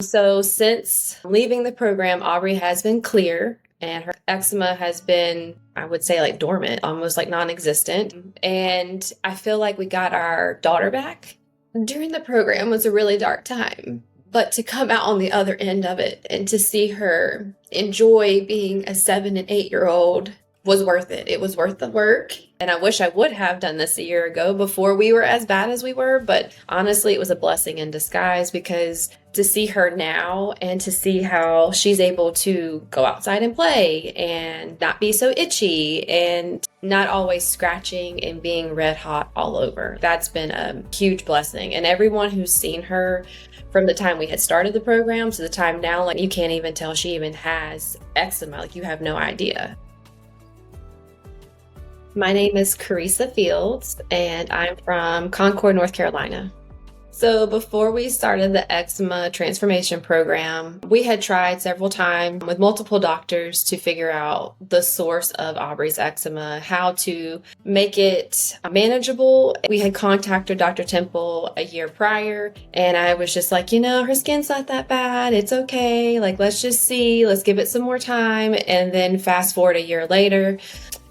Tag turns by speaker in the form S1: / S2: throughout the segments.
S1: So since leaving the program, Aubrey has been clear and her eczema has been, I would say, like dormant, almost like non-existent. And I feel like we got our daughter back. During the program was a really dark time, but to come out on the other end of it and to see her enjoy being a 7 and 8-year-old was worth it. It was worth the work. And I wish I would have done this a year ago before we were as bad as we were. But honestly, it was a blessing in disguise, because to see her now and to see how she's able to go outside and play and not be so itchy and not always scratching and being red hot all over, that's been a huge blessing. And everyone who's seen her from the time we had started the program to the time now, like, you can't even tell she even has eczema. Like, you have no idea. My name is Charissa Fields, and I'm from Concord, North Carolina. So before we started the Eczema Transformation Program, we had tried several times with multiple doctors to figure out the source of Aubrey's eczema, how to make it manageable. We had contacted Dr. Temple a year prior, and I was just like, her skin's not that bad. It's okay. Like, let's just see. Let's give it some more time. And then fast forward a year later,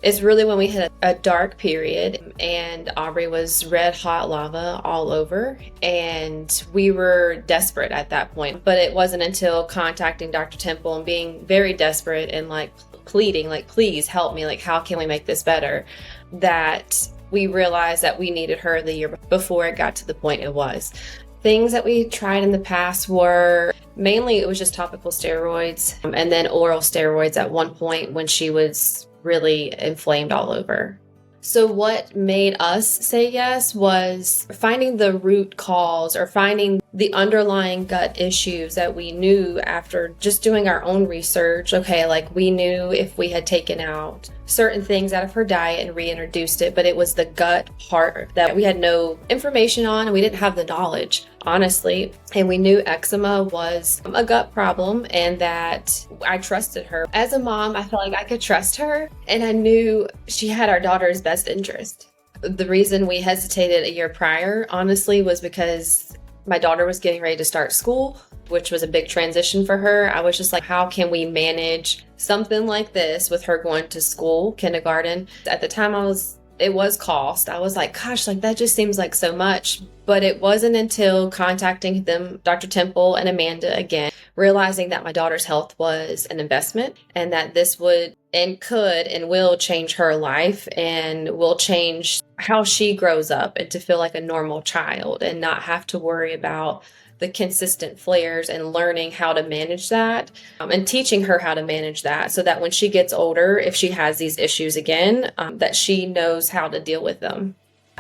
S1: it's really when we hit a dark period, and Aubrey was red hot lava all over, and we were desperate at that point. But it wasn't until contacting Dr. Temple and being very desperate and like pleading, like, please help me, like, how can we make this better, that we realized that we needed her the year before it got to the point it was. Things that we tried in the past were mainly, it was just topical steroids, and then oral steroids at one point when she was really inflamed all over. So what made us say yes was finding the root cause, or finding the underlying gut issues that we knew after just doing our own research. Okay, like, we knew if we had taken out certain things out of her diet and reintroduced it, but it was the gut part that we had no information on, and we didn't have the knowledge, honestly. And we knew eczema was a gut problem, and that I trusted her. As a mom, I felt like I could trust her, and I knew she had our daughter's best interest. The reason we hesitated a year prior, honestly, was because my daughter was getting ready to start school, which was a big transition for her. I was just like, how can we manage something like this with her going to school, kindergarten? At the time, it was cost. I was like, gosh, like, that just seems like so much. But it wasn't until contacting them, Dr. Temple and Amanda again, realizing that my daughter's health was an investment, and that this would and could and will change her life and will change how she grows up, and to feel like a normal child and not have to worry about the consistent flares, and learning how to manage that, and teaching her how to manage that, so that when she gets older, if she has these issues again, that she knows how to deal with them.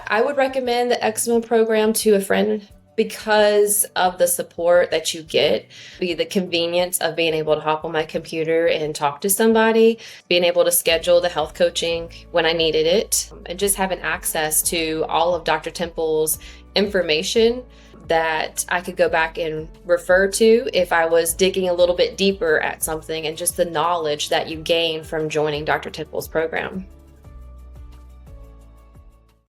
S1: I would recommend the eczema program to a friend because of the support that you get, the convenience of being able to hop on my computer and talk to somebody, being able to schedule the health coaching when I needed it, and just having access to all of Dr. Temple's information that I could go back and refer to if I was digging a little bit deeper at something, and just the knowledge that you gain from joining Dr. Temple's program.